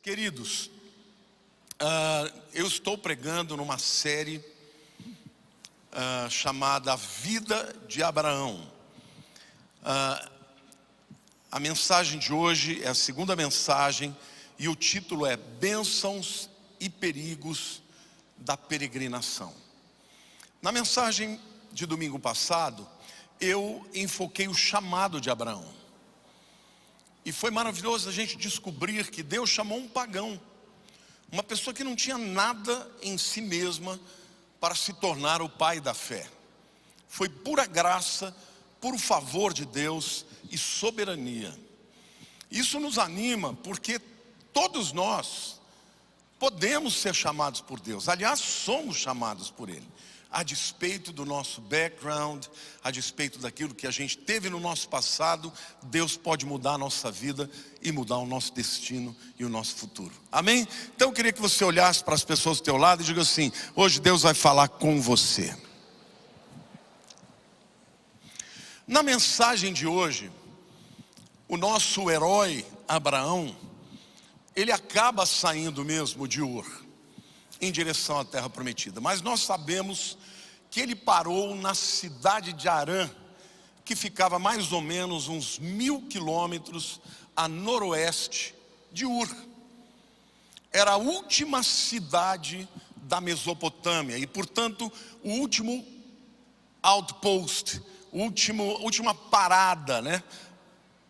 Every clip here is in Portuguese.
Queridos, eu estou pregando numa série chamada Vida de Abraão. A mensagem de hoje é a segunda mensagem e o título é Bênçãos e Perigos da Peregrinação. Na mensagem de domingo passado, eu enfoquei o chamado de Abraão. E foi maravilhoso a gente descobrir que Deus chamou um pagão, uma pessoa que não tinha nada em si mesma para se tornar o pai da fé. Foi pura graça, puro favor de Deus e soberania. Isso nos anima porque todos nós podemos ser chamados por Deus. Aliás, somos chamados por Ele. A despeito do nosso background, a despeito daquilo que a gente teve no nosso passado, Deus pode mudar a nossa vida e mudar o nosso destino e o nosso futuro. Amém? Então eu queria que você olhasse para as pessoas do teu lado e diga assim: hoje Deus vai falar com você. Na mensagem de hoje, o nosso herói Abraão, ele acaba saindo mesmo de Ur em direção à terra prometida, mas nós sabemos que ele parou na cidade de Harã, que ficava mais ou menos uns 1000 quilômetros a noroeste de Ur. Era a última cidade da Mesopotâmia e, portanto, o último outpost, última parada,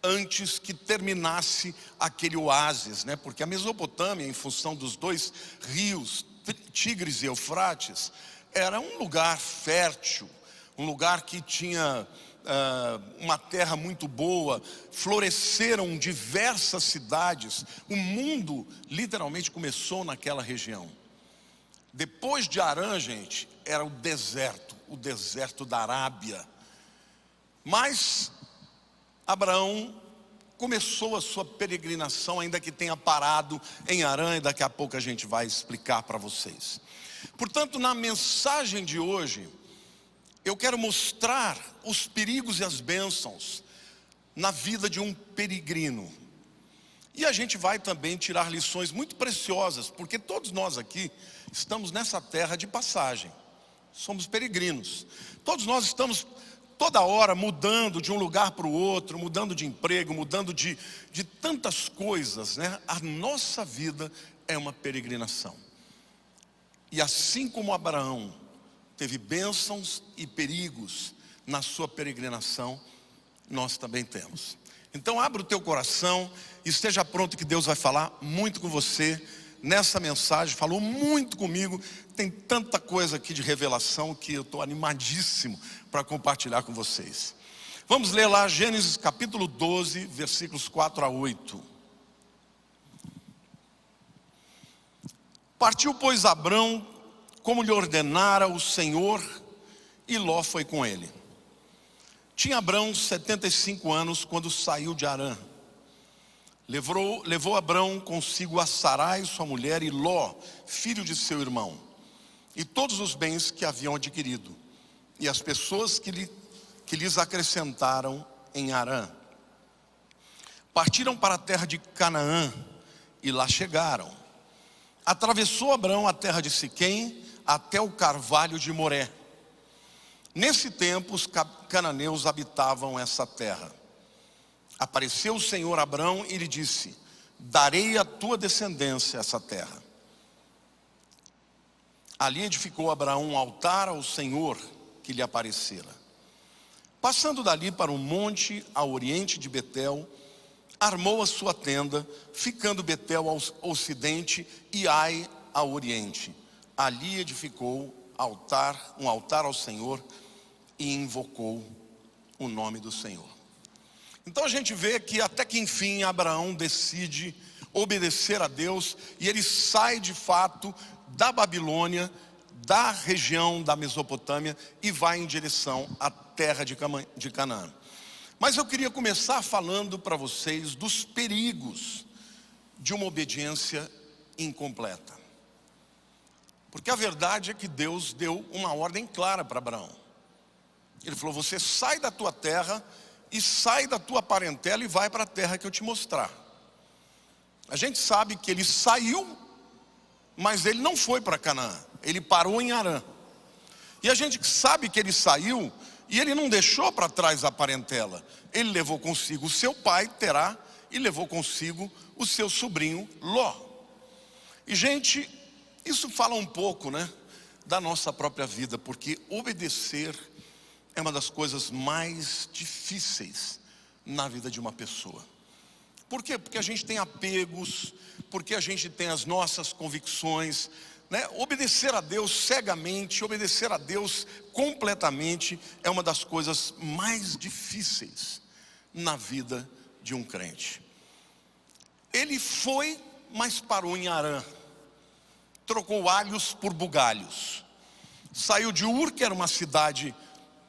antes que terminasse aquele oásis, Porque a Mesopotâmia, em função dos dois rios, Tigres e Eufrates, era um lugar fértil, um lugar que tinha uma terra muito boa, floresceram diversas cidades, o mundo literalmente começou naquela região. Depois de Harã, gente, era o deserto da Arábia. Mas Abraão começou a sua peregrinação, ainda que tenha parado em Harã, e daqui a pouco a gente vai explicar para vocês. Portanto, na mensagem de hoje, eu quero mostrar os perigos e as bênçãos na vida de um peregrino. E a gente vai também tirar lições muito preciosas, porque todos nós aqui estamos nessa terra de passagem, somos peregrinos. Todos nós estamos toda hora mudando de um lugar para o outro, mudando de emprego, mudando de tantas coisas, A nossa vida é uma peregrinação. E assim como Abraão teve bênçãos e perigos na sua peregrinação, nós também temos. Então abra o teu coração e esteja pronto, que Deus vai falar muito com você nessa mensagem. Falou muito comigo, tem tanta coisa aqui de revelação que eu estou animadíssimo para compartilhar com vocês. Vamos ler lá Gênesis capítulo 12, versículos 4 a 8. Partiu, pois, Abrão, como lhe ordenara o Senhor, e Ló foi com ele. Tinha Abrão 75 anos quando saiu de Harã. Levou Abrão consigo a Sarai, sua mulher, e Ló, filho de seu irmão, e todos os bens que haviam adquirido, e as pessoas que lhes acrescentaram em Harã. Partiram para a terra de Canaã, e lá chegaram. Atravessou Abrão a terra de Siquém, até o carvalho de Moré. Nesse tempo, os cananeus habitavam essa terra. Apareceu o Senhor a Abrão e lhe disse: darei à tua descendência essa terra. Ali edificou Abraão um altar ao Senhor que lhe aparecera. Passando dali para um monte ao oriente de Betel, armou a sua tenda, ficando Betel ao ocidente e Ai ao oriente. Ali edificou um altar ao Senhor e invocou o nome do Senhor. Então a gente vê que até que enfim Abraão decide obedecer a Deus e ele sai de fato da Babilônia, da região da Mesopotâmia, e vai em direção à terra de Canaã. Mas eu queria começar falando para vocês dos perigos de uma obediência incompleta. Porque a verdade é que Deus deu uma ordem clara para Abraão. Ele falou: você sai da tua terra e sai da tua parentela e vai para a terra que eu te mostrar. A gente sabe que ele saiu, mas ele não foi para Canaã, ele parou em Harã. E a gente sabe que ele saiu e ele não deixou para trás a parentela. Ele levou consigo o seu pai, Terá, e levou consigo o seu sobrinho, Ló. E gente, isso fala um pouco, né, da nossa própria vida, porque obedecer é uma das coisas mais difíceis na vida de uma pessoa. Por quê? Porque a gente tem apegos, porque a gente tem as nossas convicções, né? Obedecer a Deus cegamente, obedecer a Deus completamente é uma das coisas mais difíceis na vida de um crente. Ele foi, mas parou em Harã, trocou alhos por bugalhos, saiu de Ur, que era uma cidade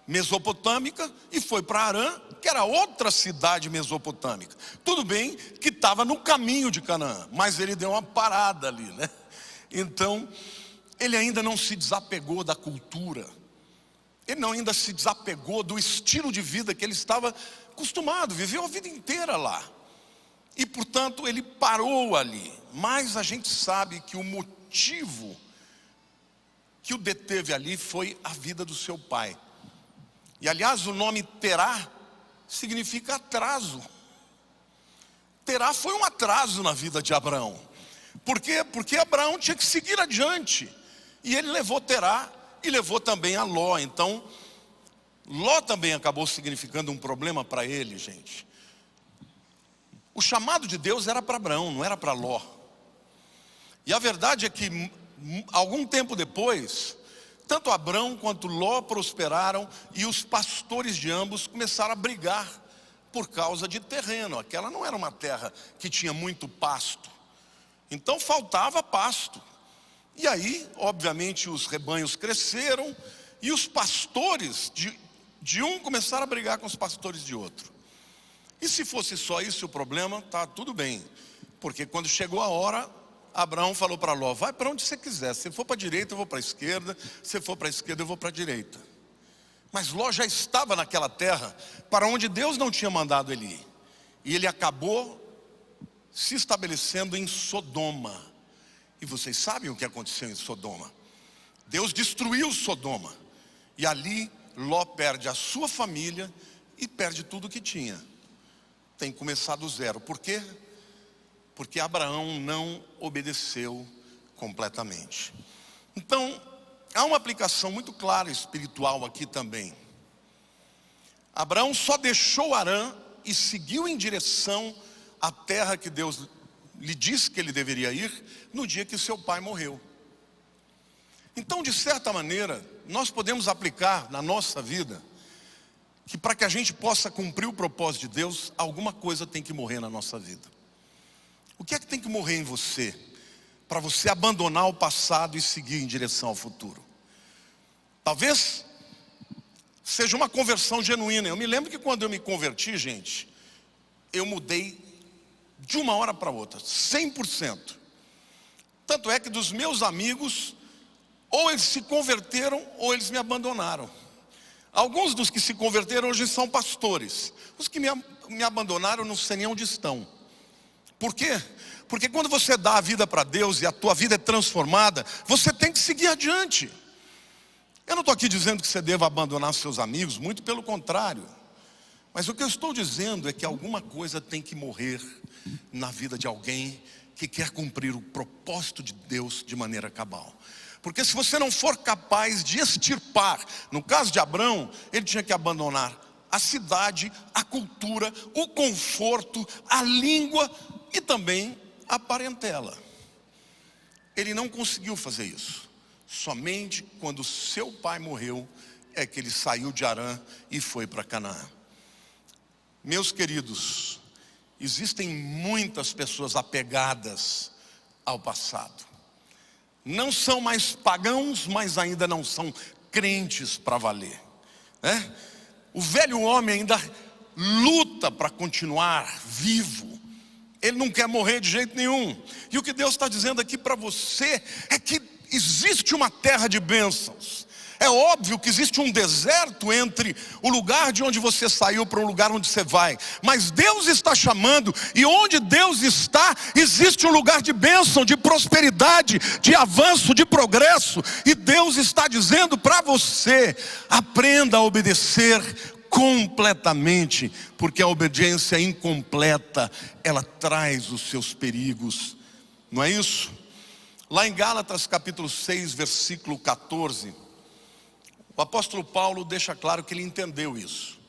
mesopotâmica, e foi para Harã, que era outra cidade mesopotâmica. Tudo bem que estava no caminho de Canaã, mas ele deu uma parada ali, né? Então, ele ainda não se desapegou da cultura, ele não ainda se desapegou do estilo de vida que ele estava acostumado, viveu a vida inteira lá. E portanto ele parou ali. Mas a gente sabe que o motivo que o deteve ali foi a vida do seu pai. E aliás o nome Terá significa atraso. Terá foi um atraso na vida de Abraão. Por quê? Porque Abraão tinha que seguir adiante. E ele levou Terá e levou também a Ló. Então, Ló também acabou significando um problema para ele, gente. O chamado de Deus era para Abraão, não era para Ló. E a verdade é que, algum tempo depois, tanto Abraão quanto Ló prosperaram e os pastores de ambos começaram a brigar por causa de terreno. Aquela não era uma terra que tinha muito pasto. Então faltava pasto. E aí, obviamente, os rebanhos cresceram e os pastores de um começaram a brigar com os pastores de outro. E se fosse só isso o problema, tá tudo bem. Porque quando chegou a hora, Abraão falou para Ló: vai para onde você quiser. Se for para a direita, eu vou para a esquerda. Se for para a esquerda, eu vou para a direita. Mas Ló já estava naquela terra para onde Deus não tinha mandado ele ir. E ele acabou se estabelecendo em Sodoma. E vocês sabem o que aconteceu em Sodoma. Deus destruiu Sodoma. E ali Ló perde a sua família e perde tudo o que tinha. Tem que começar do zero. Por quê? Porque Abraão não obedeceu completamente. Então, há uma aplicação muito clara espiritual aqui também. Abraão só deixou Harã e seguiu em direção à terra que Deus lhe disse que ele deveria ir no dia que seu pai morreu. Então, de certa maneira, nós podemos aplicar na nossa vida que para que a gente possa cumprir o propósito de Deus, alguma coisa tem que morrer na nossa vida. O que é que tem que morrer em você para você abandonar o passado e seguir em direção ao futuro? Talvez seja uma conversão genuína. Eu me lembro que quando eu me converti, gente, eu mudei de uma hora para outra, 100%. Tanto é que dos meus amigos, ou eles se converteram ou eles me abandonaram. Alguns dos que se converteram hoje são pastores. Os que me abandonaram não sei nem onde estão. Por quê? Porque quando você dá a vida para Deus e a tua vida é transformada, você tem que seguir adiante. Eu não estou aqui dizendo que você deva abandonar seus amigos, muito pelo contrário. Mas o que eu estou dizendo é que alguma coisa tem que morrer na vida de alguém que quer cumprir o propósito de Deus de maneira cabal. Porque se você não for capaz de extirpar, no caso de Abraão, ele tinha que abandonar a cidade, a cultura, o conforto, a língua e também a parentela. Ele não conseguiu fazer isso. Somente quando seu pai morreu é que ele saiu de Harã e foi para Canaã. Meus queridos, existem muitas pessoas apegadas ao passado. Não são mais pagãos, mas ainda não são crentes para valer, né? O velho homem ainda luta para continuar vivo. Ele não quer morrer de jeito nenhum. E o que Deus está dizendo aqui para você é que existe uma terra de bênçãos. É óbvio que existe um deserto entre o lugar de onde você saiu para o lugar onde você vai. Mas Deus está chamando, e onde Deus está, existe um lugar de bênção, de prosperidade, de avanço, de progresso. E Deus está dizendo para você: aprenda a obedecer completamente, porque a obediência incompleta, ela traz os seus perigos. Não é isso? Lá em Gálatas capítulo 6, versículo 14, o apóstolo Paulo deixa claro que ele entendeu isso.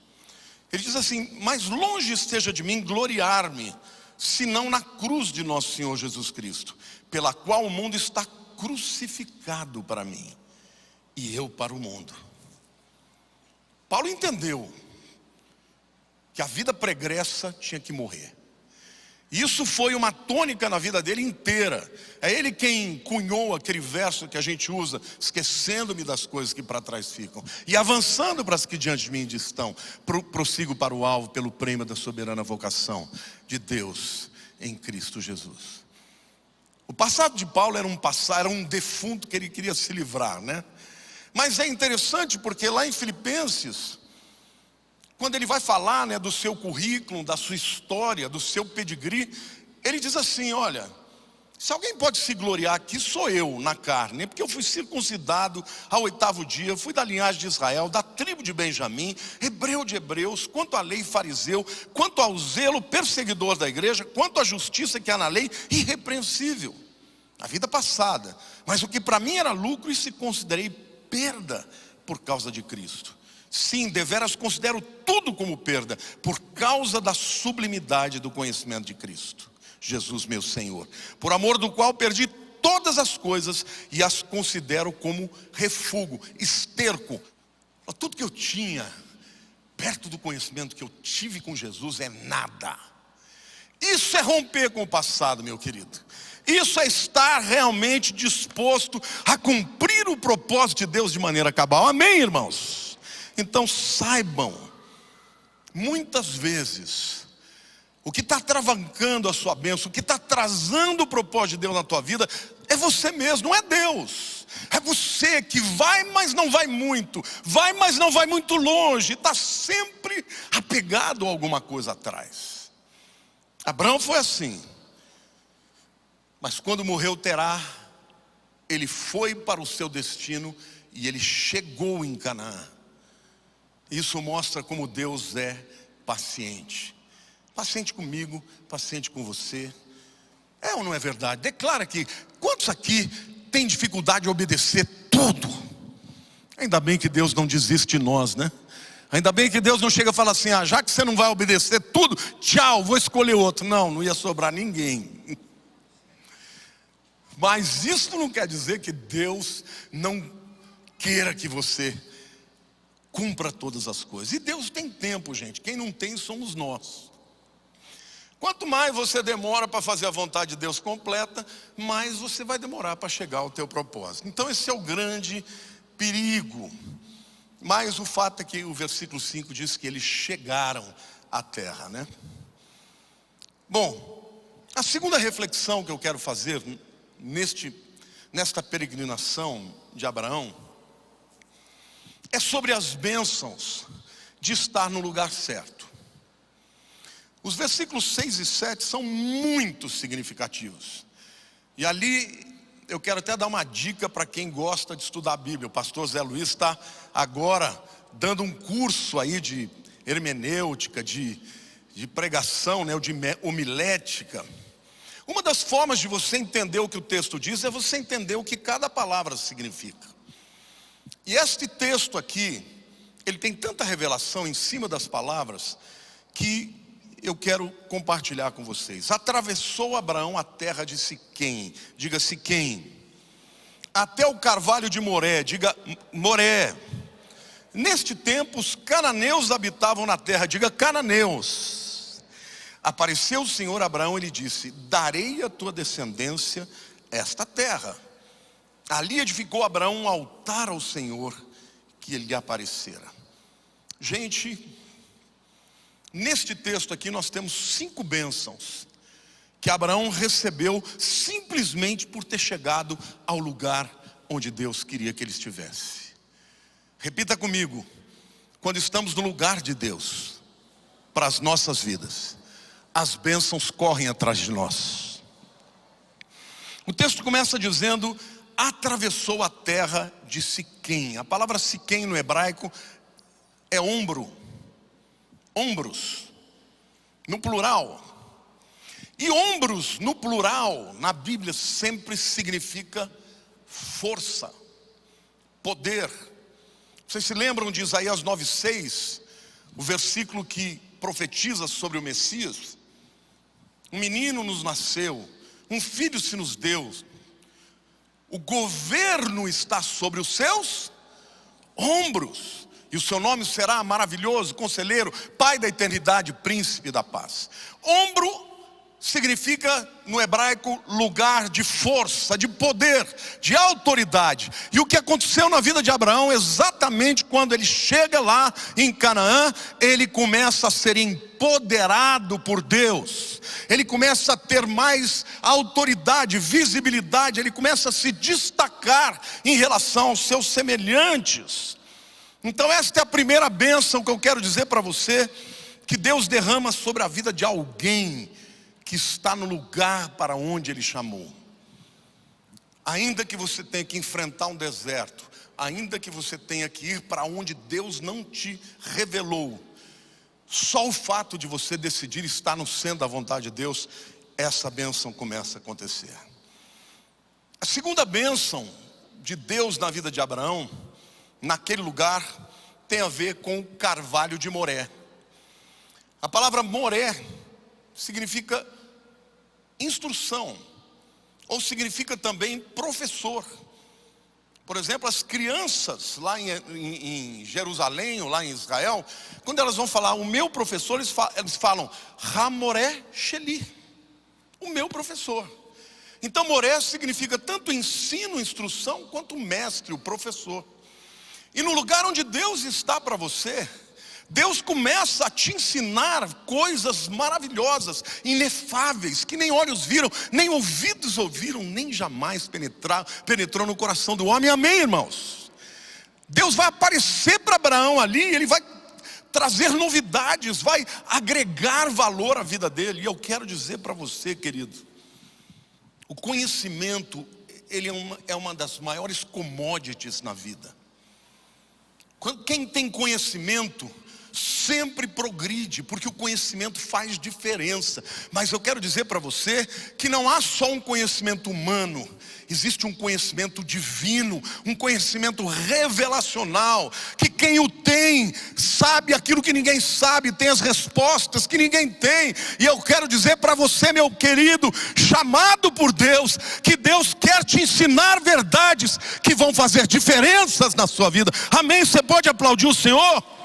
Ele diz assim: mas longe esteja de mim gloriar-me, senão na cruz de nosso Senhor Jesus Cristo, pela qual o mundo está crucificado para mim, e eu para o mundo. Paulo entendeu que a vida pregressa tinha que morrer. Isso foi uma tônica na vida dele inteira. É ele quem cunhou aquele verso que a gente usa: esquecendo-me das coisas que para trás ficam e avançando para as que diante de mim estão, prossigo para o alvo, pelo prêmio da soberana vocação de Deus em Cristo Jesus. O passado de Paulo era um defunto que ele queria se livrar, né? Mas é interessante porque lá em Filipenses, quando ele vai falar, né, do seu currículo, da sua história, do seu pedigree, ele diz assim: olha, se alguém pode se gloriar aqui, sou eu na carne, porque eu fui circuncidado ao 8º dia, fui da linhagem de Israel, da tribo de Benjamim, hebreu de hebreus, quanto à lei fariseu, quanto ao zelo perseguidor da igreja, quanto à justiça que há na lei, irrepreensível. A vida passada, mas o que para mim era lucro, isso considerei perda por causa de Cristo. Sim, deveras considero tudo como perda, por causa da sublimidade do conhecimento de Cristo Jesus meu Senhor, por amor do qual perdi todas as coisas e as considero como refúgio, esterco. Tudo que eu tinha perto do conhecimento que eu tive com Jesus é nada. Isso é romper com o passado, meu querido. Isso é estar realmente disposto a cumprir o propósito de Deus de maneira cabal. Amém, irmãos? Então saibam, muitas vezes, o que está travancando a sua bênção, o que está atrasando o propósito de Deus na tua vida, é você mesmo, não é Deus. É você que vai, mas não vai muito, vai, mas não vai muito longe, está sempre apegado a alguma coisa atrás. Abraão foi assim, mas quando morreu Terá, ele foi para o seu destino e ele chegou em Canaã. Isso mostra como Deus é paciente. Paciente comigo, paciente com você. É ou não é verdade? Declara aqui. Quantos aqui têm dificuldade de obedecer tudo? Ainda bem que Deus não desiste de nós, né? Ainda bem que Deus não chega e fala assim: ah, já que você não vai obedecer tudo, tchau, vou escolher outro. Não ia sobrar ninguém. Mas isso não quer dizer que Deus não queira que você cumpra todas as coisas. E Deus tem tempo, gente. Quem não tem somos nós. Quanto mais você demora para fazer a vontade de Deus completa, mais você vai demorar para chegar ao teu propósito. Então esse é o grande perigo. Mas o fato é que o versículo 5 diz que eles chegaram à terra, né? Bom, a segunda reflexão que eu quero fazer nesta peregrinação de Abraão é sobre as bênçãos de estar no lugar certo. Os versículos 6 e 7 são muito significativos. E ali eu quero até dar uma dica para quem gosta de estudar a Bíblia. O pastor Zé Luiz está agora dando um curso aí de hermenêutica, de pregação, né, de homilética. Uma das formas de você entender o que o texto diz é você entender o que cada palavra significa. E este texto aqui, ele tem tanta revelação em cima das palavras, que eu quero compartilhar com vocês. Atravessou Abraão a terra de Siquém, diga Siquém, até o carvalho de Moré, diga Moré. Neste tempo os cananeus habitavam na terra, diga cananeus. Apareceu o Senhor a Abraão e lhe disse: darei à tua descendência esta terra. Ali edificou Abraão um altar ao Senhor que lhe aparecera. Gente, neste texto aqui nós temos 5 bênçãos que Abraão recebeu simplesmente por ter chegado ao lugar onde Deus queria que ele estivesse. Repita comigo: quando estamos no lugar de Deus, para as nossas vidas, as bênçãos correm atrás de nós. O texto começa dizendo: atravessou a terra de Siquém. A palavra Siquém no hebraico é ombro, ombros, no plural. E ombros no plural, na Bíblia, sempre significa força, poder. Vocês se lembram de Isaías 9:6, o versículo que profetiza sobre o Messias? Um menino nos nasceu, um filho se nos deu, o governo está sobre os seus ombros, e o seu nome será maravilhoso, conselheiro, pai da eternidade, príncipe da paz. Ombro significa no hebraico lugar de força, de poder, de autoridade. E o que aconteceu na vida de Abraão, exatamente quando ele chega lá em Canaã, ele começa a ser empoderado por Deus. Ele começa a ter mais autoridade, visibilidade, ele começa a se destacar em relação aos seus semelhantes. Então esta é a primeira bênção que eu quero dizer para você, que Deus derrama sobre a vida de alguém que está no lugar para onde Ele chamou. Ainda que você tenha que enfrentar um deserto, ainda que você tenha que ir para onde Deus não te revelou, só o fato de você decidir estar no centro da vontade de Deus, essa bênção começa a acontecer. A segunda bênção de Deus na vida de Abraão, naquele lugar, tem a ver com o carvalho de Moré. A palavra Moré significa instrução, ou significa também professor. Por exemplo, as crianças lá em Jerusalém, ou lá em Israel, quando elas vão falar o meu professor, eles falam Hamoré Sheli, o meu professor. Então Moré significa tanto ensino, instrução, quanto mestre, o professor. E no lugar onde Deus está para você, Deus começa a te ensinar coisas maravilhosas, inefáveis, que nem olhos viram, nem ouvidos ouviram, nem jamais penetrou no coração do homem. Amém, irmãos? Deus vai aparecer para Abraão ali, ele vai trazer novidades, vai agregar valor à vida dele. E eu quero dizer para você, querido, o conhecimento, ele é uma das maiores commodities na vida. Quem tem conhecimento sempre progride, porque o conhecimento faz diferença. Mas eu quero dizer para você que não há só um conhecimento humano, existe um conhecimento divino, um conhecimento revelacional, que quem o tem, sabe aquilo que ninguém sabe, tem as respostas que ninguém tem. E eu quero dizer para você, meu querido, chamado por Deus, que Deus quer te ensinar verdades que vão fazer diferenças na sua vida. Amém? Você pode aplaudir o Senhor?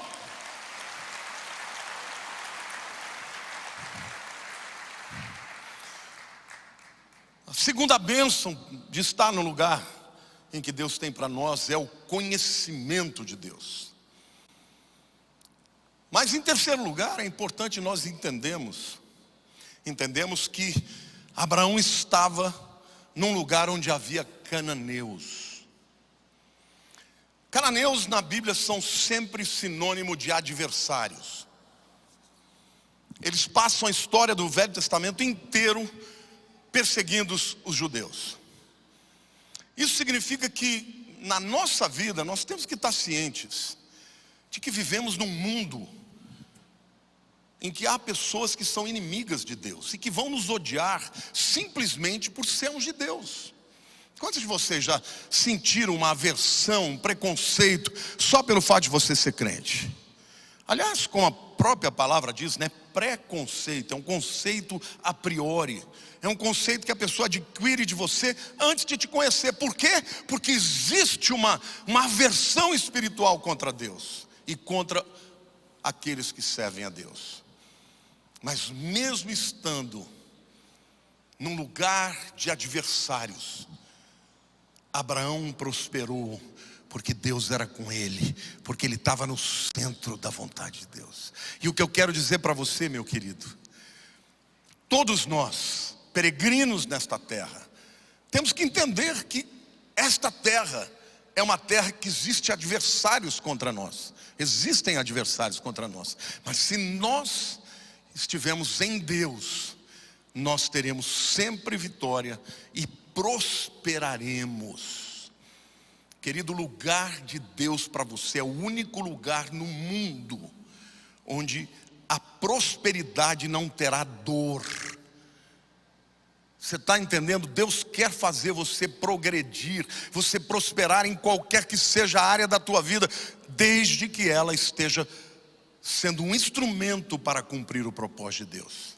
Segunda bênção de estar no lugar em que Deus tem para nós é o conhecimento de Deus. Mas em terceiro lugar, é importante nós entendemos que Abraão estava num lugar onde havia cananeus. Cananeus na Bíblia são sempre sinônimo de adversários. Eles passam a história do Velho Testamento inteiro perseguindo os judeus. Isso significa que na nossa vida nós temos que estar cientes de que vivemos num mundo em que há pessoas que são inimigas de Deus e que vão nos odiar simplesmente por sermos de Deus. Quantos de vocês já sentiram uma aversão, um preconceito só pelo fato de você ser crente? Aliás, como a própria palavra diz, né? Preconceito é um conceito a priori. É um conceito que a pessoa adquire de você antes de te conhecer. Por quê? Porque existe uma aversão espiritual contra Deus e contra aqueles que servem a Deus. Mas mesmo estando num lugar de adversários, Abraão prosperou, porque Deus era com ele, porque ele estava no centro da vontade de Deus. E o que eu quero dizer para você, meu querido, todos nós, peregrinos nesta terra, temos que entender que esta terra é uma terra que existe adversários contra nós. Existem adversários contra nós. Mas se nós estivermos em Deus, nós teremos sempre vitória e prosperaremos. Querido, o lugar de Deus para você é o único lugar no mundo onde a prosperidade não terá dor. Você está entendendo? Deus quer fazer você progredir, você prosperar em qualquer que seja a área da tua vida, desde que ela esteja sendo um instrumento para cumprir o propósito de Deus.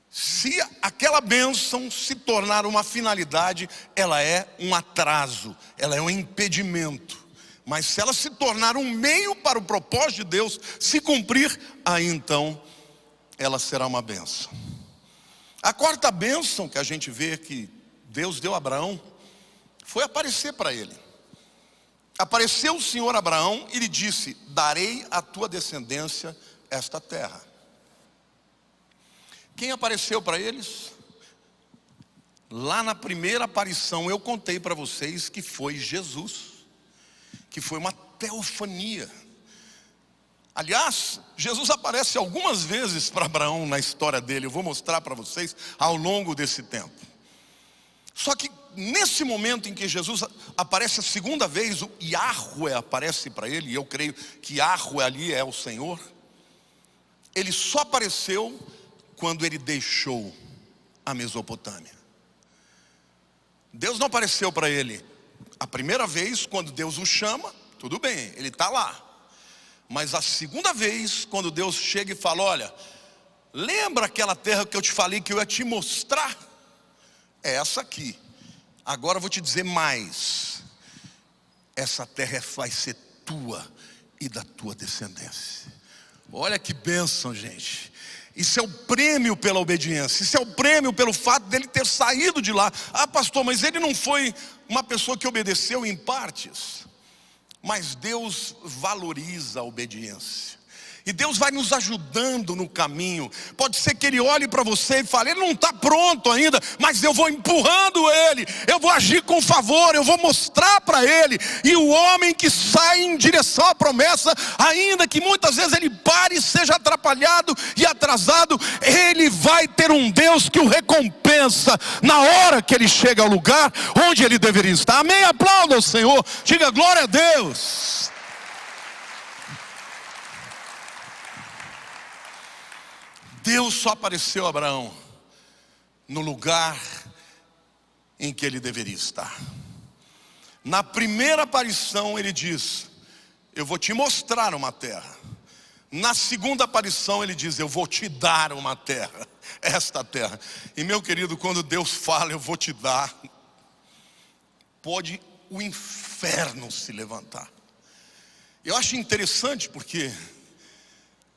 Se aquela bênção se tornar uma finalidade, ela é um atraso, ela é um impedimento. Mas se ela se tornar um meio para o propósito de Deus se cumprir, aí então ela será uma bênção. A quarta bênção que a gente vê que Deus deu a Abraão foi aparecer para ele. Apareceu o Senhor a Abraão e lhe disse: darei à tua descendência esta terra. Quem apareceu para eles? Lá na primeira aparição eu contei para vocês que foi Jesus, que foi uma teofania. Aliás, Jesus aparece algumas vezes para Abraão na história dele. Eu vou mostrar para vocês ao longo desse tempo. Só que nesse momento em que Jesus aparece a segunda vez, o Yahweh aparece para ele, e eu creio que Yahweh ali é o Senhor. Ele só apareceu quando ele deixou a Mesopotâmia. Deus não apareceu para ele a primeira vez, quando Deus o chama, tudo bem, ele está lá. Mas a segunda vez, quando Deus chega e fala: olha, lembra aquela terra que eu te falei que eu ia te mostrar? É essa aqui. Agora eu vou te dizer mais. Essa terra vai ser tua e da tua descendência. Olha que bênção, gente. Isso é o prêmio pela obediência. Isso é o prêmio pelo fato dele ter saído de lá. Ah, pastor, mas ele não foi uma pessoa que obedeceu em partes. Mas Deus valoriza a obediência. E Deus vai nos ajudando no caminho. Pode ser que Ele olhe para você e fale: ele não está pronto ainda, mas eu vou empurrando ele, eu vou agir com favor, eu vou mostrar para ele. E o homem que sai em direção à promessa, ainda que muitas vezes ele pare e seja atrapalhado e atrasado, ele vai ter um Deus que o recompensa na hora que ele chega ao lugar onde ele deveria estar. Amém? Aplauda o Senhor, diga glória a Deus. Deus só apareceu a Abraão no lugar em que ele deveria estar. Na primeira aparição ele diz: eu vou te mostrar uma terra. Na segunda aparição ele diz: eu vou te dar uma terra, esta terra. E meu querido, quando Deus fala eu vou te dar, pode o inferno se levantar. Eu acho interessante porque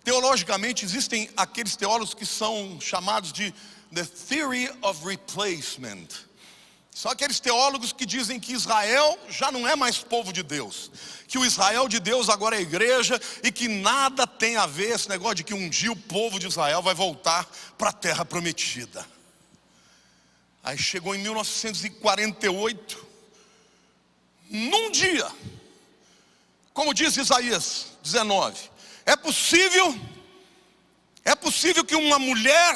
teologicamente existem aqueles teólogos que são chamados de The Theory of Replacement. São aqueles teólogos que dizem que Israel já não é mais povo de Deus, que o Israel de Deus agora é a igreja, e que nada tem a ver esse negócio de que um dia o povo de Israel vai voltar para a terra prometida. Aí chegou em 1948, num dia, como diz Isaías 19, é possível que uma mulher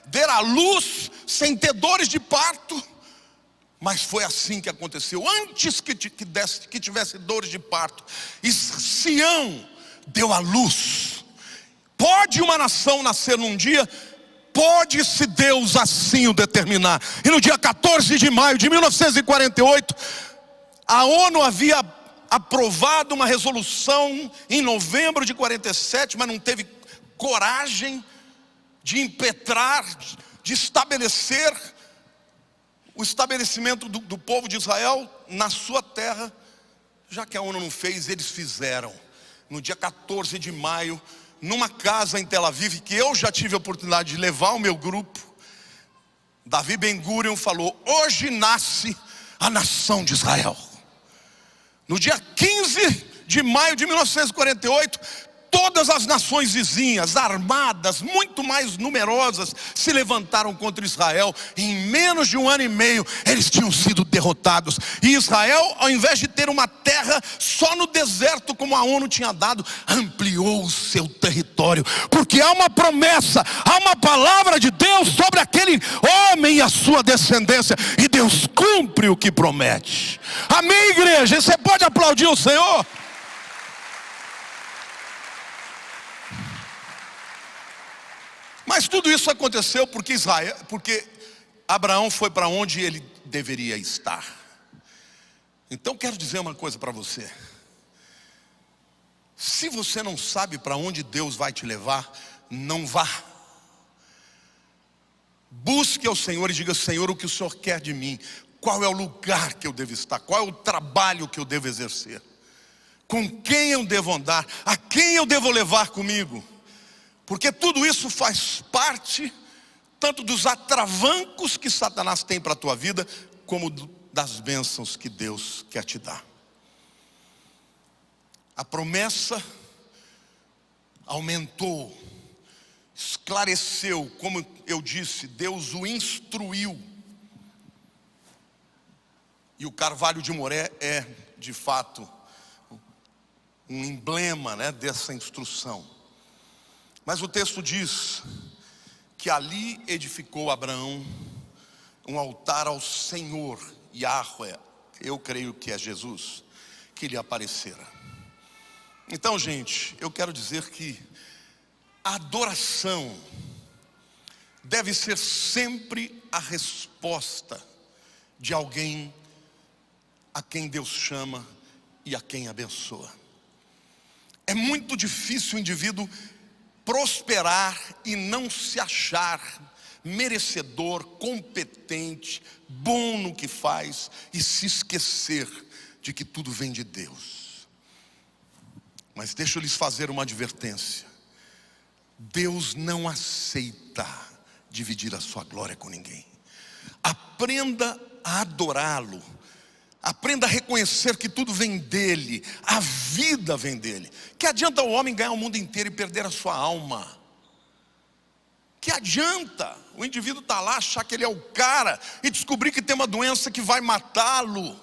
dê à luz sem ter dores de parto, mas foi assim que aconteceu. Antes que tivesse dores de parto, e Sião deu à luz. Pode uma nação nascer num dia? Pode, se Deus assim o determinar. E no dia 14 de maio de 1948, a ONU havia aprovado uma resolução em novembro de 47, mas não teve coragem de impetrar, de estabelecer o estabelecimento do povo de Israel na sua terra. Já que a ONU não fez, eles fizeram. No dia 14 de maio, numa casa em Tel Aviv, que eu já tive a oportunidade de levar o meu grupo, Davi Ben-Gurion falou: hoje nasce a nação de Israel. No dia 15 de maio de 1948, todas as nações vizinhas, armadas, muito mais numerosas, se levantaram contra Israel. Em menos de 1 ano e meio, eles tinham sido derrotados. E Israel, ao invés de ter uma terra só no deserto, como a ONU tinha dado, ampliou o seu território. Porque há uma promessa, há uma palavra de Deus sobre aquele homem e a sua descendência. E Deus cumpre o que promete. Amém, igreja? Você pode aplaudir o Senhor? Mas tudo isso aconteceu porque Abraão foi para onde ele deveria estar. Então quero dizer uma coisa para você. Se você não sabe para onde Deus vai te levar, não vá. Busque ao Senhor e diga: Senhor, o que o Senhor quer de mim? Qual é o lugar que eu devo estar? Qual é o trabalho que eu devo exercer? Com quem eu devo andar? A quem eu devo levar comigo? Porque tudo isso faz parte tanto dos atravancos que Satanás tem para a tua vida, como das bênçãos que Deus quer te dar. A promessa aumentou, esclareceu, como eu disse, Deus o instruiu. E o carvalho de Moré é, de fato, um emblema, né, dessa instrução. Mas o texto diz que ali edificou Abraão um altar ao Senhor, Yahweh, eu creio que é Jesus, que lhe aparecera. Então, gente, eu quero dizer que a adoração deve ser sempre a resposta de alguém a quem Deus chama e a quem abençoa. É muito difícil o indivíduo prosperar e não se achar merecedor, competente, bom no que faz e se esquecer de que tudo vem de Deus. Mas deixa eu lhes fazer uma advertência. Deus não aceita dividir a sua glória com ninguém. Aprenda a adorá-lo. Aprenda a reconhecer que tudo vem dele, a vida vem dele. Que adianta o homem ganhar o mundo inteiro e perder a sua alma? Que adianta o indivíduo estar lá, achar que ele é o cara e descobrir que tem uma doença que vai matá-lo?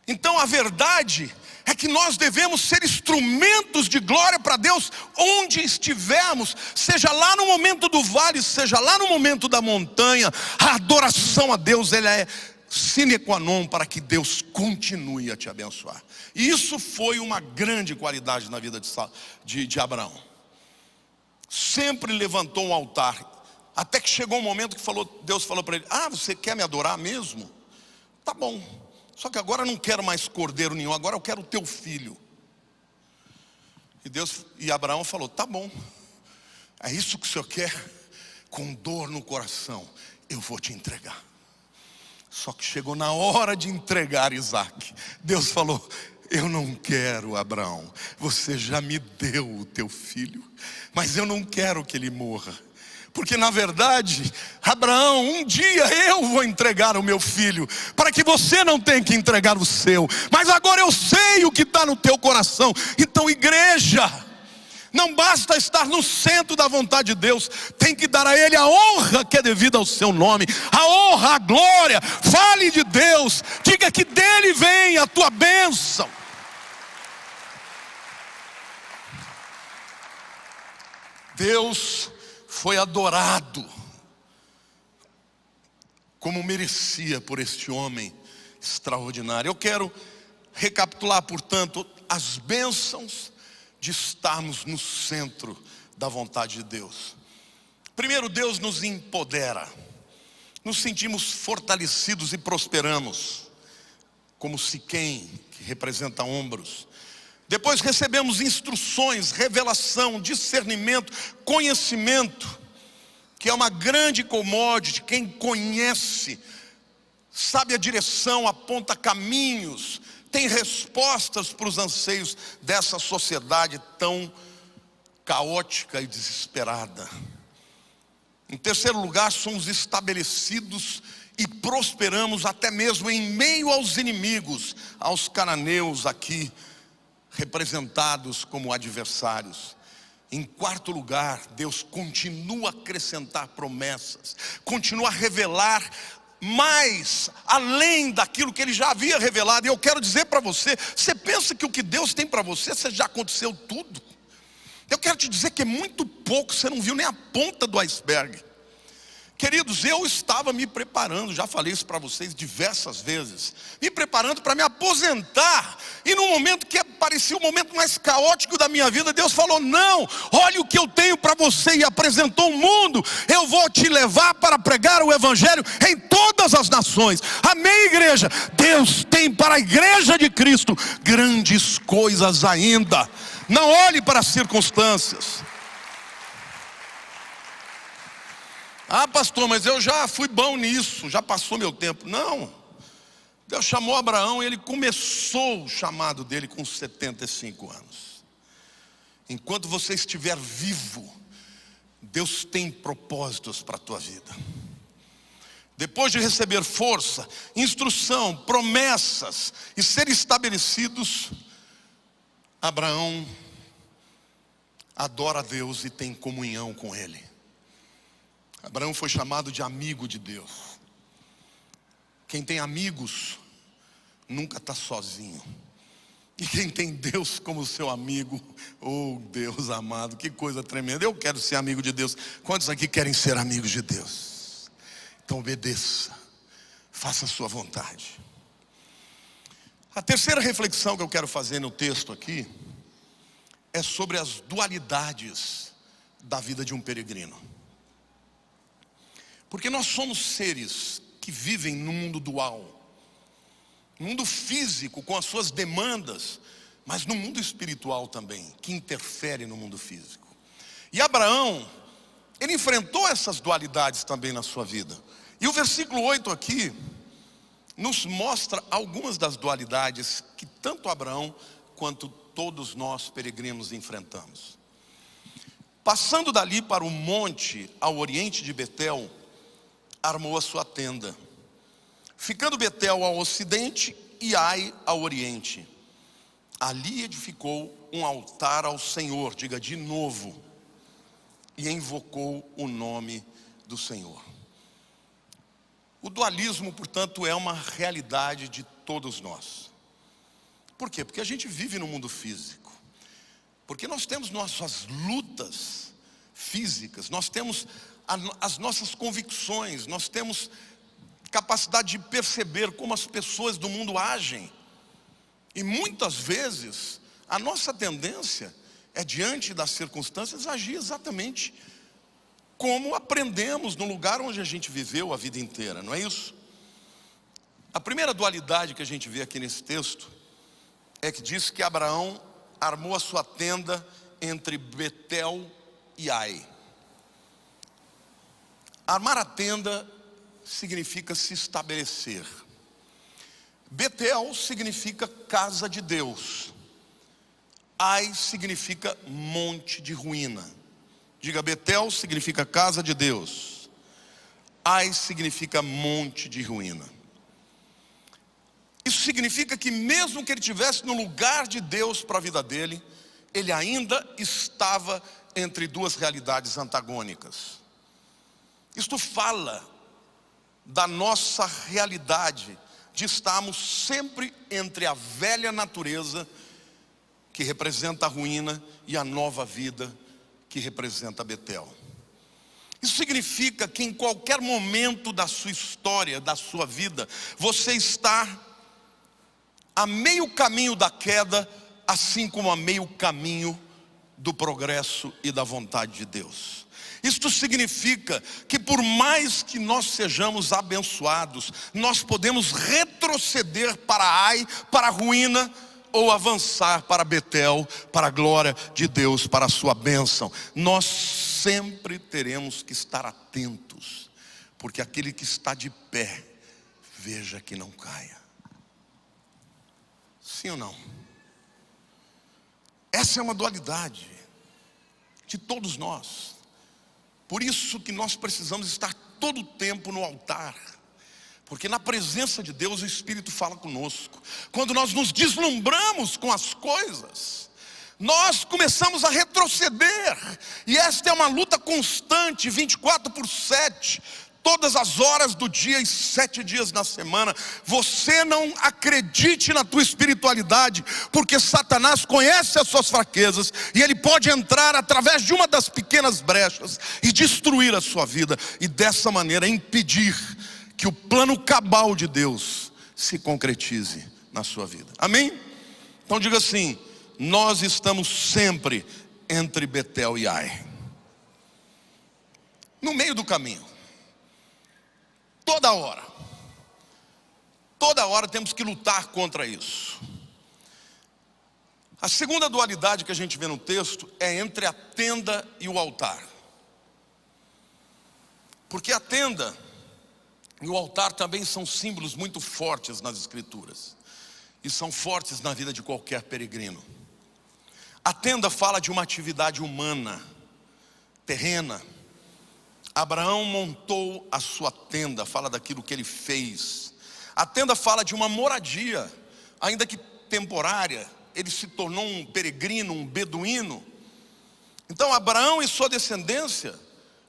Então a verdade é que nós devemos ser instrumentos de glória para Deus onde estivermos, seja lá no momento do vale, seja lá no momento da montanha. A adoração a Deus, ela é sine qua non para que Deus continue a te abençoar. E isso foi uma grande qualidade na vida de Abraão. Sempre levantou um altar, até que chegou um momento que Deus falou para ele: você quer me adorar mesmo? Tá bom, só que agora eu não quero mais cordeiro nenhum, agora eu quero o teu filho. E Abraão falou: tá bom, é isso que o Senhor quer? Com dor no coração eu vou te entregar. Só que chegou na hora de entregar Isaac. Deus falou: eu não quero, Abraão, você já me deu o teu filho, mas eu não quero que ele morra. Porque na verdade, Abraão, um dia eu vou entregar o meu filho, para que você não tenha que entregar o seu. Mas agora eu sei o que está no teu coração. Então, igreja, não basta estar no centro da vontade de Deus, tem que dar a Ele a honra que é devida ao seu nome, a honra, a glória. Fale de Deus, diga que dele vem a tua bênção. Deus foi adorado como merecia por este homem extraordinário. Eu quero recapitular, portanto, as bênçãos de estarmos no centro da vontade de Deus. Primeiro, Deus nos empodera. Nos sentimos fortalecidos e prosperamos, como Siquém, que representa ombros. Depois recebemos instruções, revelação, discernimento, conhecimento, que é uma grande commodity. Quem conhece, sabe a direção, aponta caminhos, tem respostas para os anseios dessa sociedade tão caótica e desesperada. Em terceiro lugar, somos estabelecidos e prosperamos até mesmo em meio aos inimigos, aos cananeus aqui, representados como adversários. Em quarto lugar, Deus continua a acrescentar promessas, continua a revelar mais, além daquilo que Ele já havia revelado. E eu quero dizer para você, você pensa que o que Deus tem para você já aconteceu tudo? Eu quero te dizer que é muito pouco, você não viu nem a ponta do iceberg. Queridos, eu estava me preparando, já falei isso para vocês diversas vezes, me preparando para me aposentar, e no momento que parecia o momento mais caótico da minha vida, Deus falou: não, olha o que eu tenho para você, e apresentou o mundo. Eu vou te levar para pregar o evangelho em todas as nações. Amém, igreja? Deus tem para a igreja de Cristo grandes coisas ainda. Não olhe para as circunstâncias. Ah, pastor, mas eu já fui bom nisso, já passou meu tempo. Não, Deus chamou Abraão e ele começou o chamado dele com 75 anos. Enquanto você estiver vivo, Deus tem propósitos para a tua vida. Depois de receber força, instrução, promessas e ser estabelecidos, Abraão adora a Deus e tem comunhão com Ele. Abraão foi chamado de amigo de Deus. Quem tem amigos nunca está sozinho. E quem tem Deus como seu amigo, oh Deus amado, que coisa tremenda. Eu quero ser amigo de Deus. Quantos aqui querem ser amigos de Deus? Então obedeça, faça a sua vontade. A terceira reflexão que eu quero fazer no texto aqui é sobre as dualidades da vida de um peregrino. Porque nós somos seres que vivem no mundo dual, no mundo físico com as suas demandas, mas no mundo espiritual também, que interfere no mundo físico. E Abraão, ele enfrentou essas dualidades também na sua vida. E o versículo 8 aqui nos mostra algumas das dualidades que tanto Abraão quanto todos nós peregrinos enfrentamos. Passando dali para o monte ao oriente de Betel, armou a sua tenda, ficando Betel ao ocidente e Ai ao oriente. Ali edificou um altar ao Senhor, diga de novo, e invocou o nome do Senhor. O dualismo, portanto, é uma realidade de todos nós. Por quê? Porque a gente vive no mundo físico, porque nós temos nossas lutas físicas, nós temos as nossas convicções, nós temos capacidade de perceber como as pessoas do mundo agem. E muitas vezes a nossa tendência é, diante das circunstâncias, agir exatamente como aprendemos no lugar onde a gente viveu a vida inteira, não é isso? A primeira dualidade que a gente vê aqui nesse texto é que diz que Abraão armou a sua tenda entre Betel e Ai. Armar a tenda significa se estabelecer. Betel significa casa de Deus. Ai significa monte de ruína. Diga, Betel significa casa de Deus. Ai significa monte de ruína. Isso significa que mesmo que ele estivesse no lugar de Deus para a vida dele, ele ainda estava entre duas realidades antagônicas. Isto fala da nossa realidade de estarmos sempre entre a velha natureza, que representa a ruína, e a nova vida, que representa Betel. Isso significa que em qualquer momento da sua história, da sua vida, você está a meio caminho da queda, assim como a meio caminho do progresso e da vontade de Deus. Isto significa que por mais que nós sejamos abençoados, nós podemos retroceder para Ai, para a ruína, ou avançar para Betel, para a glória de Deus, para a sua bênção. Nós sempre teremos que estar atentos, porque aquele que está de pé, veja que não caia. Sim ou não? Essa é uma dualidade de todos nós. Por isso que nós precisamos estar todo o tempo no altar, Porque na presença de Deus o Espírito fala conosco. Quando nós nos deslumbramos com as coisas, nós começamos a retroceder. E esta é uma luta constante, 24/7, todas as horas do dia e 7 dias na semana. Você não acredite na tua espiritualidade, porque Satanás conhece as suas fraquezas, e ele pode entrar através de uma das pequenas brechas e destruir a sua vida, e dessa maneira impedir que o plano cabal de Deus se concretize na sua vida. Amém? Então diga assim: nós estamos sempre entre Betel e Ai, no meio do caminho. Toda hora temos que lutar contra isso. A segunda dualidade que a gente vê no texto é entre a tenda e o altar. Porque a tenda e o altar também são símbolos muito fortes nas Escrituras, e são fortes na vida de qualquer peregrino. A tenda fala de uma atividade humana, terrena. Abraão montou a sua tenda, fala daquilo que ele fez. A tenda fala de uma moradia, ainda que temporária. Ele se tornou um peregrino, um beduíno. Então Abraão e sua descendência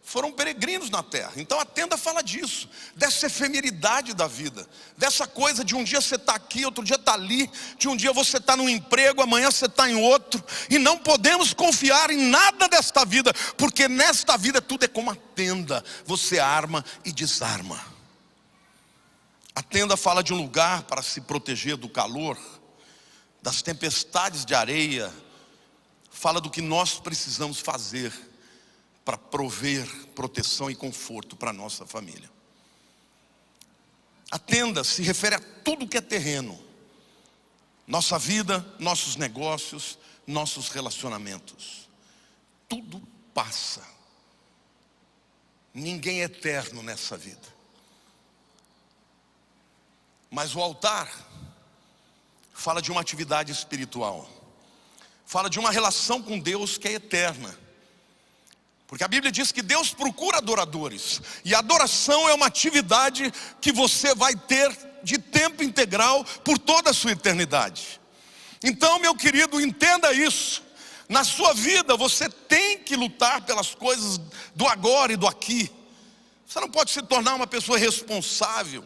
foram peregrinos na terra. Então a tenda fala disso, dessa efemeridade da vida, dessa coisa de um dia você está aqui, outro dia está ali, de um dia você está num emprego, amanhã você está em outro. E não podemos confiar em nada desta vida, porque nesta vida tudo é como a tenda, você arma e desarma. A tenda fala de um lugar para se proteger do calor, das tempestades de areia. Fala do que nós precisamos fazer para prover proteção e conforto para a nossa família. A tenda se refere a tudo que é terreno. Nossa vida, nossos negócios, nossos relacionamentos. Tudo passa. Ninguém é eterno nessa vida. Mas o altar fala de uma atividade espiritual. Fala de uma relação com Deus que é eterna. Porque a Bíblia diz que Deus procura adoradores. E a adoração é uma atividade que você vai ter de tempo integral por toda a sua eternidade. Então, meu querido, entenda isso. Na sua vida você tem que lutar pelas coisas do agora e do aqui. Você não pode se tornar uma pessoa responsável.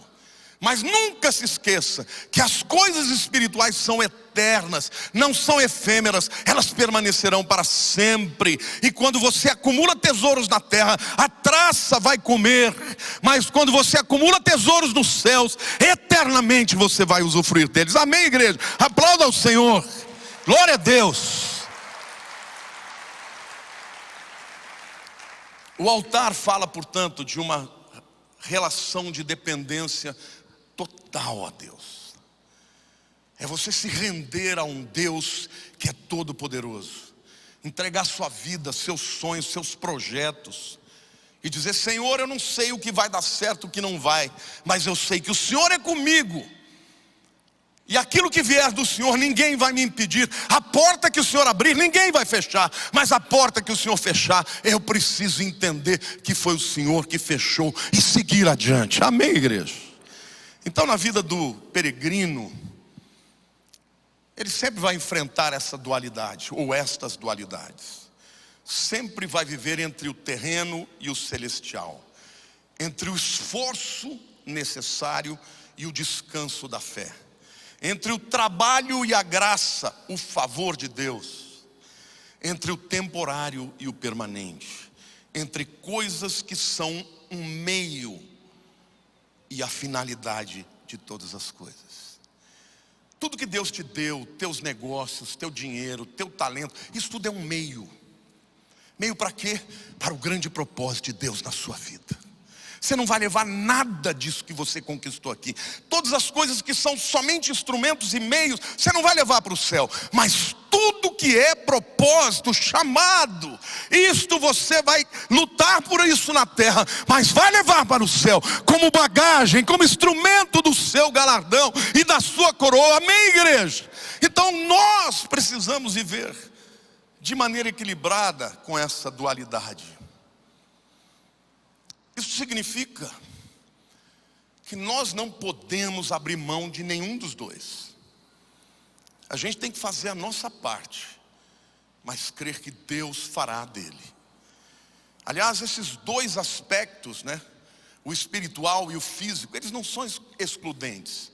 Mas nunca se esqueça que as coisas espirituais são eternas, não são efêmeras, elas permanecerão para sempre. E quando você acumula tesouros na terra, a traça vai comer. Mas quando você acumula tesouros nos céus, eternamente você vai usufruir deles. Amém, igreja? Aplauda ao Senhor. Glória a Deus. O altar fala, portanto, de uma relação de dependência total a Deus. É você se render a um Deus que é todo poderoso, entregar sua vida, seus sonhos, seus projetos, e dizer: Senhor, eu não sei o que vai dar certo, o que não vai, mas eu sei que o Senhor é comigo, e aquilo que vier do Senhor ninguém vai me impedir. A porta que o Senhor abrir ninguém vai fechar, mas a porta que o Senhor fechar, eu preciso entender que foi o Senhor que fechou e seguir adiante. Amém, igreja? Então, na vida do peregrino, ele sempre vai enfrentar essa dualidade, ou estas dualidades. Sempre vai viver entre o terreno e o celestial, entre o esforço necessário e o descanso da fé, entre o trabalho e a graça, o favor de Deus, entre o temporário e o permanente, entre coisas que são um meio e a finalidade de todas as coisas. Tudo que Deus te deu, teus negócios, teu dinheiro, teu talento, isso tudo é um meio. Meio para quê? Para o grande propósito de Deus na sua vida. Você não vai levar nada disso que você conquistou aqui. Todas as coisas que são somente instrumentos e meios, você não vai levar para o céu. Mas tudo que é propósito, chamado, isto você vai lutar por isso na terra, mas vai levar para o céu, como bagagem, como instrumento do seu galardão e da sua coroa. Amém, igreja? Então nós precisamos viver de maneira equilibrada com essa dualidade. Isso significa que nós não podemos abrir mão de nenhum dos dois. A gente tem que fazer a nossa parte, mas crer que Deus fará dele. Aliás, esses dois aspectos, né, o espiritual e o físico, eles não são excludentes,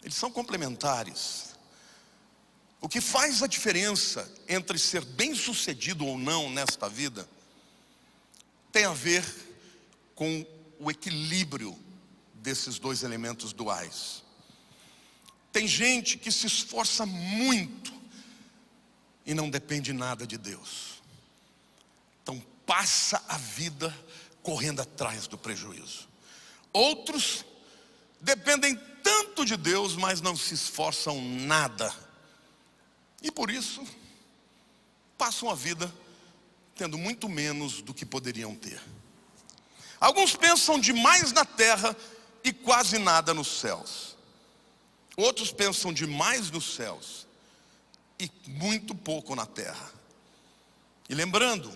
eles são complementares. O que faz a diferença entre ser bem-sucedido ou não nesta vida tem a ver com o equilíbrio desses dois elementos duais. Tem gente que se esforça muito e não depende nada de Deus. Então passa a vida correndo atrás do prejuízo. Outros dependem tanto de Deus, mas não se esforçam nada. E por isso passam a vida tendo muito menos do que poderiam ter. Alguns pensam demais na terra e quase nada nos céus. Outros pensam demais nos céus e muito pouco na terra. E lembrando,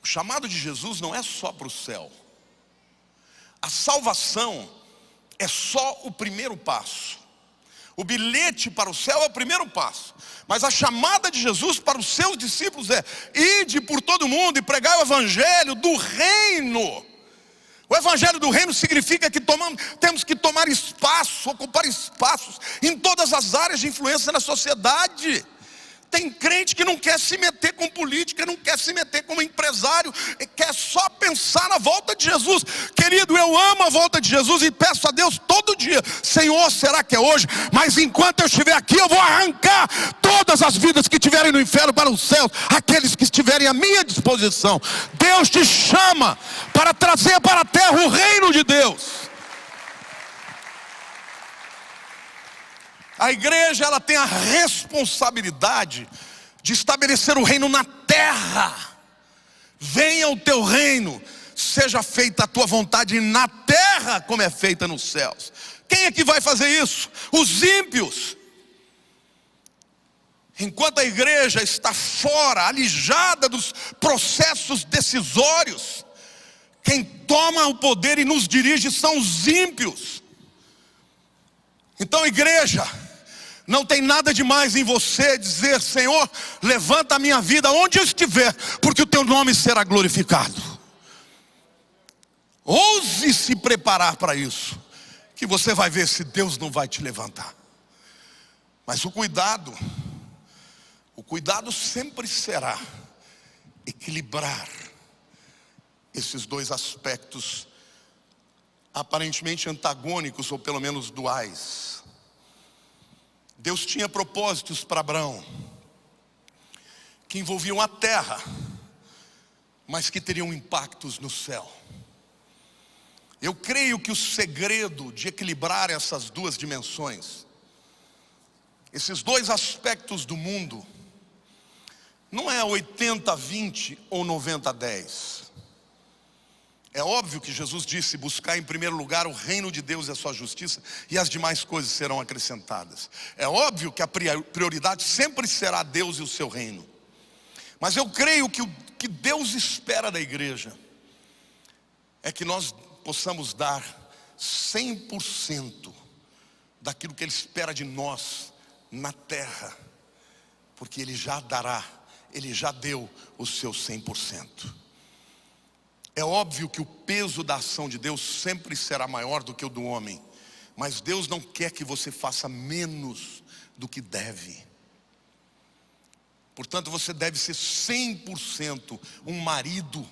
o chamado de Jesus não é só para o céu. A salvação é só o primeiro passo. O bilhete para o céu é o primeiro passo. Mas a chamada de Jesus para os seus discípulos é: ide por todo mundo e pregai o evangelho do reino. O evangelho do reino significa que temos que tomar espaço, ocupar espaços em todas as áreas de influência na sociedade. Tem crente que não quer se meter com política, não quer se meter como empresário, quer só pensar na volta de Jesus. Querido, eu amo a volta de Jesus e peço a Deus todo dia: Senhor, será que é hoje? Mas enquanto eu estiver aqui, eu vou arrancar todas as vidas que estiverem no inferno para os céus, aqueles que estiverem à minha disposição. Deus te chama para trazer para a terra o reino de Deus. A igreja, ela tem a responsabilidade de estabelecer o reino na terra. Venha o teu reino, seja feita a tua vontade na terra como é feita nos céus. Quem é que vai fazer isso? Os ímpios. Enquanto a igreja está fora, alijada dos processos decisórios, quem toma o poder e nos dirige são os ímpios. Então, igreja, não tem nada demais em você dizer: Senhor, levanta a minha vida onde eu estiver, porque o teu nome será glorificado. Ouse se preparar para isso, que você vai ver se Deus não vai te levantar. Mas o cuidado sempre será equilibrar esses dois aspectos aparentemente antagônicos, ou pelo menos duais. Deus tinha propósitos para Abraão que envolviam a terra, mas que teriam impactos no céu. Eu creio que o segredo de equilibrar essas duas dimensões, esses dois aspectos do mundo, não é 80-20 ou 90-10. É óbvio que Jesus disse: buscar em primeiro lugar o reino de Deus e a sua justiça, e as demais coisas serão acrescentadas. É óbvio que a prioridade sempre será Deus e o seu reino. Mas eu creio que o que Deus espera da igreja é que nós possamos dar 100% daquilo que Ele espera de nós na terra, porque Ele já dará, Ele já deu o seu 100%. É óbvio que o peso da ação de Deus sempre será maior do que o do homem, mas Deus não quer que você faça menos do que deve. Portanto, você deve ser 100% um marido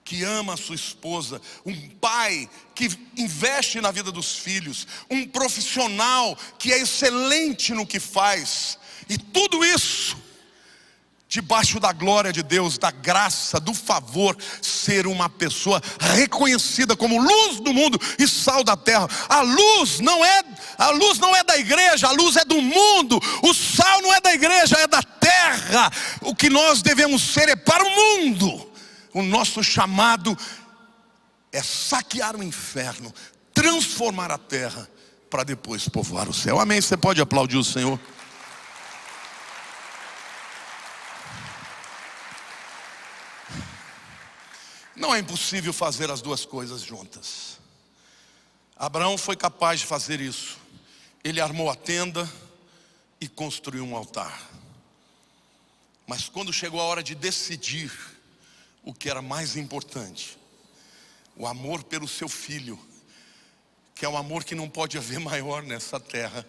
que ama a sua esposa, um pai que investe na vida dos filhos, um profissional que é excelente no que faz, e tudo isso debaixo da glória de Deus, da graça, do favor, ser uma pessoa reconhecida como luz do mundo e sal da terra. A luz não é da igreja, a luz é do mundo. O sal não é da igreja, é da terra. O que nós devemos ser é para o mundo. O nosso chamado é saquear o inferno, transformar a terra, para depois povoar o céu. Amém? Você pode aplaudir o Senhor? Não é impossível fazer as duas coisas juntas. Abraão foi capaz de fazer isso. Ele armou a tenda e construiu um altar. Mas quando chegou a hora de decidir o que era mais importante, o amor pelo seu filho, que é um amor que não pode haver maior nessa terra,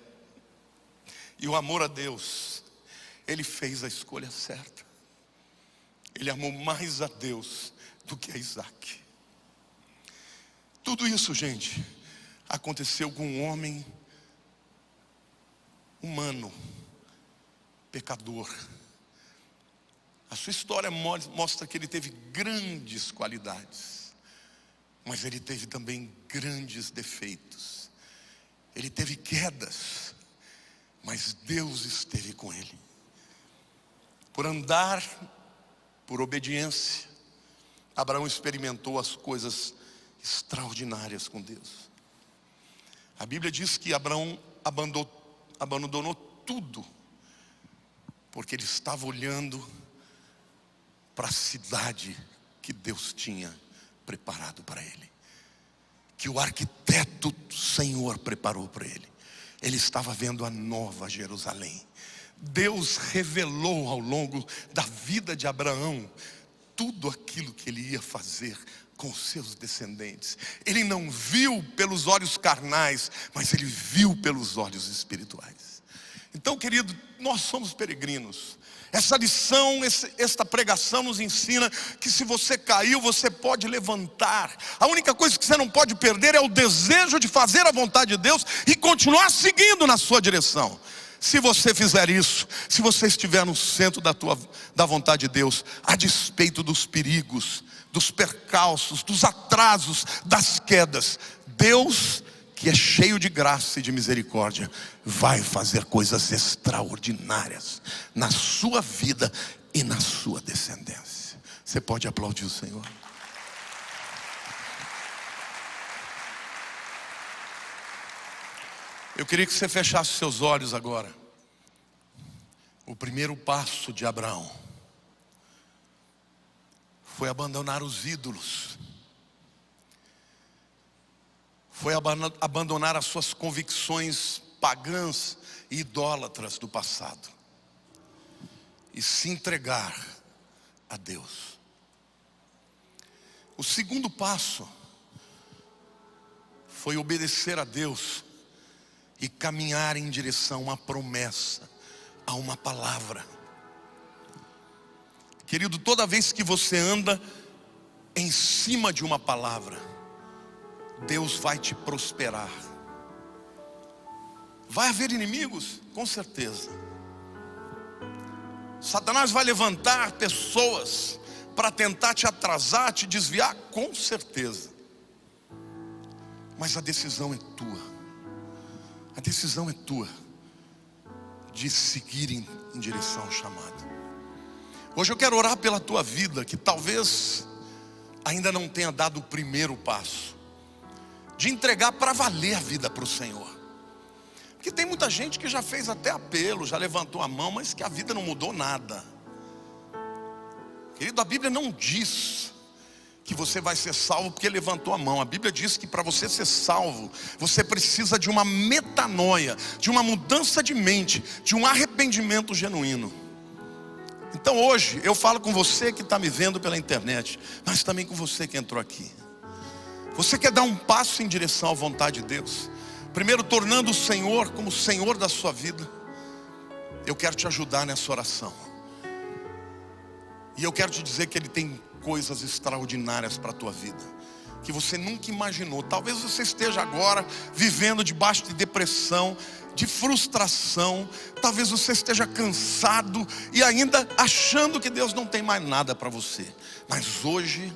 e o amor a Deus, ele fez a escolha certa. Ele amou mais a Deus do que a Isaac. Tudo isso, gente, aconteceu com um homem humano, pecador. A sua história mostra que ele teve grandes qualidades, mas ele teve também grandes defeitos. Ele teve quedas, mas Deus esteve com ele. Por andar, por obediência, Abraão experimentou as coisas extraordinárias com Deus. A Bíblia diz que Abraão abandonou tudo, porque ele estava olhando para a cidade que Deus tinha preparado para ele, que o arquiteto Senhor preparou para ele. Ele estava vendo a nova Jerusalém. Deus revelou ao longo da vida de Abraão tudo aquilo que ele ia fazer com seus descendentes. Ele não viu pelos olhos carnais, mas ele viu pelos olhos espirituais. Então, querido, nós somos peregrinos. Essa lição, esta pregação nos ensina que se você caiu, você pode levantar. A única coisa que você não pode perder é o desejo de fazer a vontade de Deus e continuar seguindo na sua direção. Se você fizer isso, se você estiver no centro da vontade de Deus, a despeito dos perigos, dos percalços, dos atrasos, das quedas, Deus, que é cheio de graça e de misericórdia, vai fazer coisas extraordinárias na sua vida e na sua descendência. Você pode aplaudir o Senhor? Eu queria que você fechasse seus olhos agora. O primeiro passo de Abraão foi abandonar os ídolos. Foi abandonar as suas convicções pagãs e idólatras do passado e se entregar a Deus. O segundo passo foi obedecer a Deus e caminhar em direção a uma promessa, a uma palavra. Querido, toda vez que você anda em cima de uma palavra, Deus vai te prosperar. Vai haver inimigos? Com certeza. Satanás vai levantar pessoas para tentar te atrasar, te desviar? Com certeza. Mas a decisão é tua. A decisão é tua de seguir em direção ao chamado. Hoje eu quero orar pela tua vida, que talvez ainda não tenha dado o primeiro passo de entregar para valer a vida para o Senhor. Porque tem muita gente que já fez até apelo, já levantou a mão, mas que a vida não mudou nada. Querido, a Bíblia não diz que você vai ser salvo porque levantou a mão. A Bíblia diz que para você ser salvo, você precisa de uma metanoia, de uma mudança de mente, de um arrependimento genuíno. Então hoje eu falo com você que está me vendo pela internet, mas também com você que entrou aqui. Você quer dar um passo em direção à vontade de Deus? Primeiro, tornando o Senhor como Senhor da sua vida. Eu quero te ajudar nessa oração. E eu quero te dizer que Ele tem coisas extraordinárias para a tua vida, que você nunca imaginou. Talvez você esteja agora vivendo debaixo de depressão, de frustração. Talvez você esteja cansado e ainda achando que Deus não tem mais nada para você. Mas hoje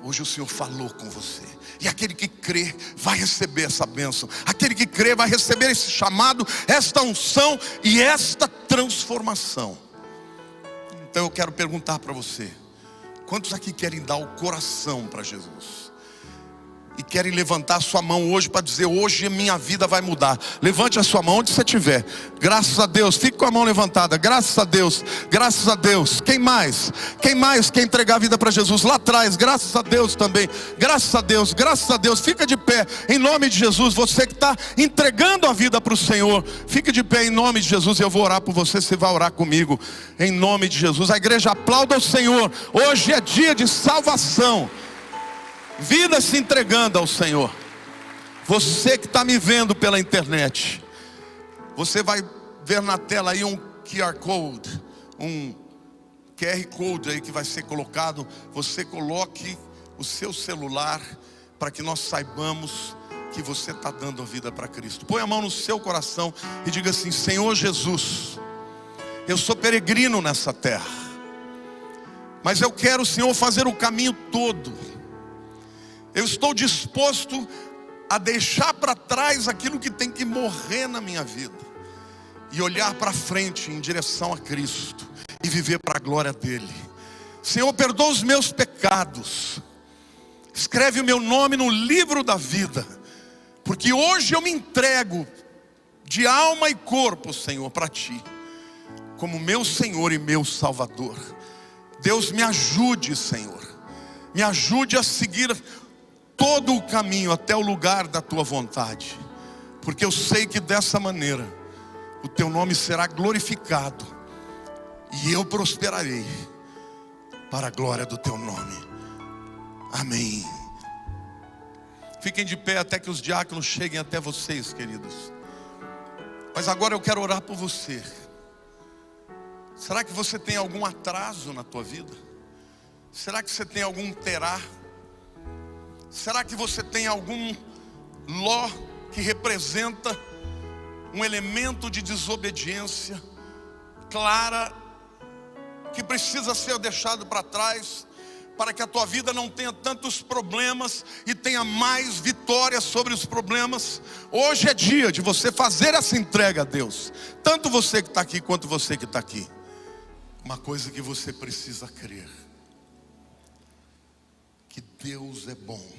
o Senhor falou com você. E aquele que crê vai receber essa bênção. Aquele que crê vai receber esse chamado, esta unção e esta transformação. Então eu quero perguntar para você: quantos aqui querem dar o coração para Jesus? e querem levantar a sua mão hoje para dizer: hoje a minha vida vai mudar. Levante a sua mão onde você estiver. Graças a Deus, fique com a mão levantada. Graças a Deus, graças a Deus. Quem mais? Quem mais quer entregar a vida para Jesus? Lá atrás, graças a Deus também. Graças a Deus, graças a Deus. Fica de pé, em nome de Jesus. Você que está entregando a vida para o Senhor, fique de pé em nome de Jesus. Eu vou orar por você, você vai orar comigo, em nome de Jesus. A igreja aplauda o Senhor. Hoje é dia de salvação. Vida se entregando ao Senhor. Você que está me vendo pela internet, você vai ver na tela aí um QR Code, um QR Code aí que vai ser colocado. Você coloque o seu celular para que nós saibamos que você está dando a vida para Cristo. Põe a mão no seu coração e diga assim: Senhor Jesus, eu sou peregrino nessa terra, mas eu quero, Senhor, fazer o caminho todo. Eu estou disposto a deixar para trás aquilo que tem que morrer na minha vida e olhar para frente em direção a Cristo e viver para a glória dele. Senhor, perdoa os meus pecados, escreve o meu nome no livro da vida, porque hoje eu me entrego de alma e corpo, Senhor, para ti, como meu Senhor e meu Salvador. Deus, me ajude, Senhor, me ajude a seguir todo o caminho até o lugar da tua vontade, porque eu sei que dessa maneira o teu nome será glorificado e eu prosperarei para a glória do teu nome. Amém. Fiquem de pé até que os diáconos cheguem até vocês, queridos. Mas agora eu quero orar por você. Será que você tem algum atraso na tua vida? Será que você tem algum terá? Será que você tem algum ló que representa um elemento de desobediência clara, que precisa ser deixado para trás, para que a tua vida não tenha tantos problemas e tenha mais vitórias sobre os problemas? Hoje é dia de você fazer essa entrega a Deus, tanto você que está aqui quanto você que está aqui. Uma coisa que você precisa crer: que Deus é bom.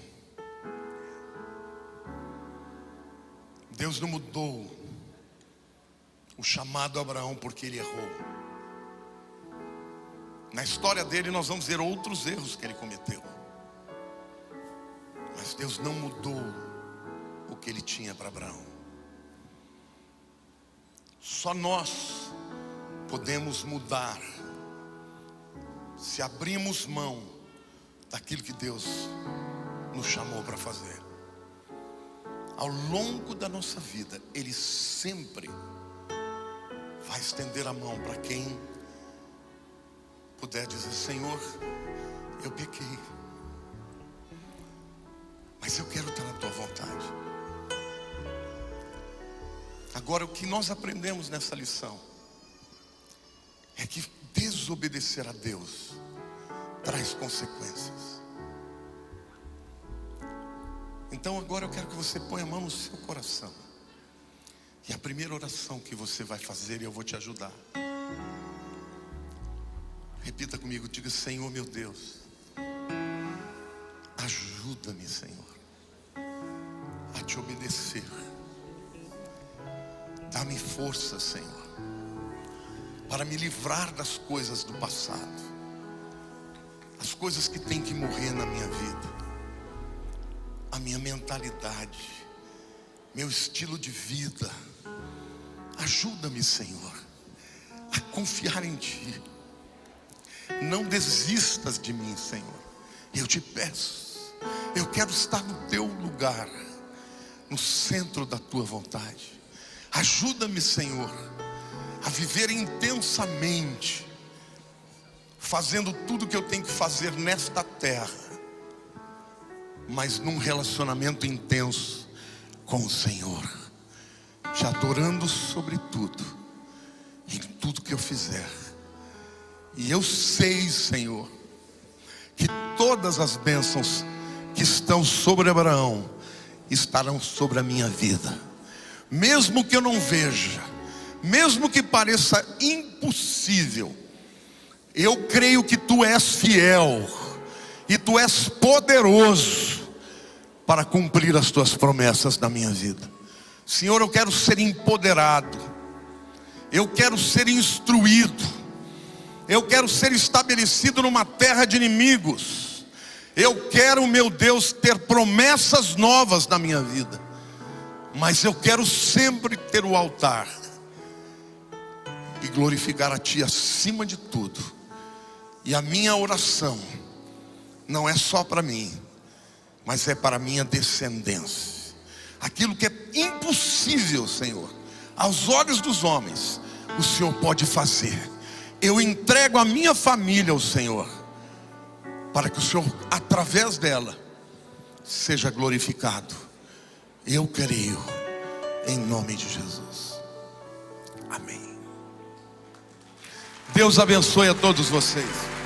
Deus não mudou o chamado a Abraão porque ele errou. Na história dele nós vamos ver outros erros que ele cometeu, mas Deus não mudou o que ele tinha para Abraão. Só nós podemos mudar se abrimos mão daquilo que Deus nos chamou para fazer. Ao longo da nossa vida, Ele sempre vai estender a mão para quem puder dizer: Senhor, eu pequei, mas eu quero estar na tua vontade. Agora, o que nós aprendemos nessa lição é que desobedecer a Deus traz consequências. Então agora eu quero que você ponha a mão no seu coração, e a primeira oração que você vai fazer, e eu vou te ajudar. Repita comigo, diga: Senhor meu Deus, ajuda-me, Senhor, a te obedecer. Dá-me força, Senhor, para me livrar das coisas do passado, as coisas que têm que morrer na minha vida, a minha mentalidade, meu estilo de vida. Ajuda-me, Senhor, a confiar em Ti. Não desistas de mim, Senhor. Eu te peço, eu quero estar no Teu lugar, no centro da Tua vontade. Ajuda-me, Senhor, a viver intensamente, fazendo tudo que eu tenho que fazer nesta terra, mas num relacionamento intenso com o Senhor, te adorando sobre tudo, em tudo que eu fizer. E eu sei, Senhor, que todas as bênçãos que estão sobre Abraão estarão sobre a minha vida, mesmo que eu não veja, mesmo que pareça impossível. Eu creio que Tu és fiel e Tu és poderoso para cumprir as tuas promessas na minha vida. Senhor, eu quero ser empoderado, eu quero ser instruído, eu quero ser estabelecido numa terra de inimigos. Eu quero, meu Deus, ter promessas novas na minha vida. Mas eu quero sempre ter o altar e glorificar a Ti acima de tudo. E a minha oração não é só para mim, mas é para a minha descendência. Aquilo que é impossível, Senhor, aos olhos dos homens, o Senhor pode fazer. Eu entrego a minha família ao Senhor, para que o Senhor, através dela, seja glorificado. Eu creio, em nome de Jesus. Amém. Deus abençoe a todos vocês.